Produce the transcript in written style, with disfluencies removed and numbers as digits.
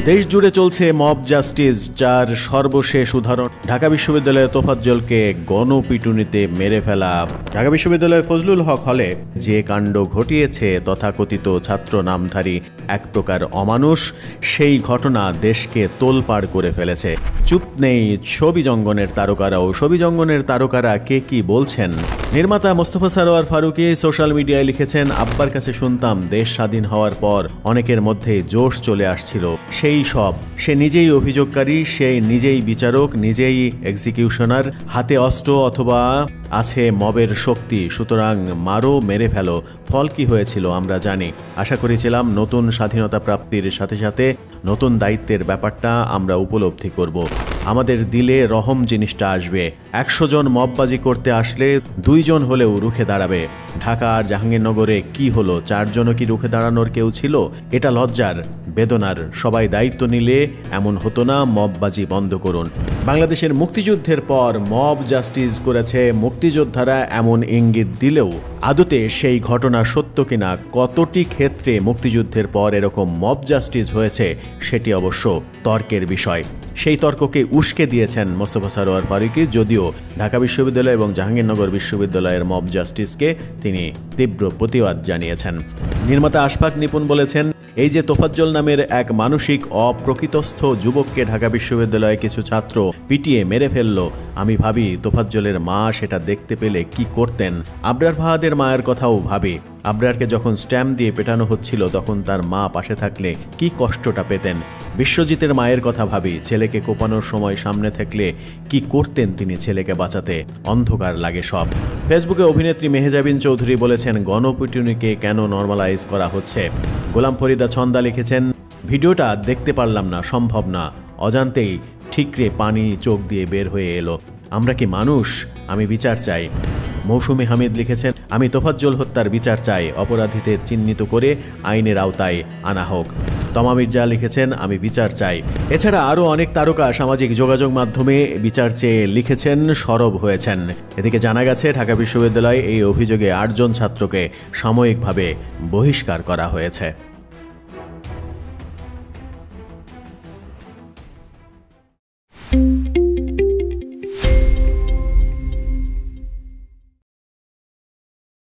দেশ জুড়ে চলছে মব জাস্টিস, যার সর্বশেষ উদাহরণ ঢাকা বিশ্ববিদ্যালয়ের তোফাজ্জলকে গণপিটুনিতে মেরে ফেলা। ঢাকা বিশ্ববিদ্যালয়ের ফজলুল হক হলে যে কাণ্ড ঘটিয়েছে তথাকথিত ছাত্র নামধারী এক প্রকার অমানুষ, সেই ঘটনা দেশকে তোলপাড় করে ফেলেছে। চুপ নেই ছবি জঙ্গনের তারকারাও। ছবি জঙ্গনের তারকারা কে কি বলছেন? নির্মাতা মোস্তফা সরোয়ার ফারুকী সোশ্যাল মিডিয়ায় লিখেছেন, আব্বার কাছে শুনতাম দেশ স্বাধীন হওয়ার পর অনেকের মধ্যে জোশ চলে আসছিল। সেই সব সে নিজেই অভিযোগকারী, সে নিজেই বিচারক, নিজেই এক্সিকিউশনার, হাতে অস্ত্র অথবা আছে মবের শক্তি। সুতরাং মারো, মেরে ফেলো। ফল কি হয়েছিল আমরা জানি। আশা করেছিলাম নতুন স্বাধীনতা প্রাপ্তির সাথে সাথে নতুন দায়িত্বের ব্যাপারটা আমরা উপলব্ধি করব। আমাদের দিলে রহম জিনিসটা আসবে। 100 জন মববাজি করতে আসলে 2 জন হলেও রুখে দাঁড়াবে। ঢাকা আর জাহাঙ্গীরনগরে কি হলো? 4 জনও কি রুখে দাঁড়ানোর কেউ ছিল? এটা লজ্জার, বেদনার। সবাই দায়িত্ব নিলে এমন হতো না। মববাজি বন্ধ করুন। বাংলাদেশের মুক্তিযুদ্ধের পর মব জাস্টিস করেছে মুক্তিযোদ্ধারা এমন ইঙ্গিত দিলেও আদতে সেই ঘটনা সত্য কিনা, কতটি ক্ষেত্রে মুক্তিযুদ্ধের পর এরকম মব জাস্টিস হয়েছে, সেটি অবশ্য তর্কের বিষয়। সেই তর্ককে উস্কে দিয়েছেন মোস্তফা সরোয়ার ফারুকী, যদিও ঢাকা বিশ্ববিদ্যালয় এবং জাহাঙ্গীরনগর বিশ্ববিদ্যালয়ের মব জাস্টিসকে তিনি তীব্র প্রতিবাদ জানিয়েছেন। নির্মাতা আশফাক নিপুণ বলেছেন, এই যে তোফাজ্জল নামের এক মানসিক অপ্রকৃতস্থ যুবককে ঢাকা বিশ্ববিদ্যালয়ে কিছু ছাত্র পিটিয়ে মেরে ফেলল, আমি ভাবি তোফাজ্জলের মা সেটা দেখতে পেলে কি করতেন। আবরার ফাহাদের মায়ের কথাও ভাবি। আবরারকে যখন স্ট্যাম্প দিয়ে পেটানো হচ্ছিল তখন তার মা পাশে থাকলে কি কষ্টটা পেতেন। বিশ্বজিতের মায়ের কথা ভাবি, ছেলেকে কোপানোর সময় সামনে থাকলে কি করতেন তিনি ছেলেকে বাঁচাতে। অন্ধকার লাগে সব। ফেসবুকে অভিনেত্রী মেহজাবিন চৌধুরী বলেছেন, গণপিটুনিকে কেন নর্মালাইজ করা হচ্ছে। গোলাম ফরিদা ছন্দা লিখেছেন, ভিডিওটা দেখতে পারলাম না, সম্ভব না। অজান্তেই ঠিকরে পানি চোখ দিয়ে বের হয়ে এলো। আমরা কি মানুষ? আমি বিচার চাই। মৌসুমী হামিদ লিখেছেন, আমি তোফাজ্জল হত্যার বিচার চাই। অপরাধীদের চিহ্নিত করে আইনের আওতায় আনা হোক। তমা মির্জা লিখেছেন, আমি বিচার চাই। এছাড়া আরও অনেক তারকা সামাজিক যোগাযোগ মাধ্যমে বিচার চেয়ে লিখেছেন, সরব হয়েছেন। এদিকে জানা গেছে ঢাকা বিশ্ববিদ্যালয়ে এই অভিযোগে 8 জন ছাত্রকে সাময়িকভাবে বহিষ্কার করা হয়েছে।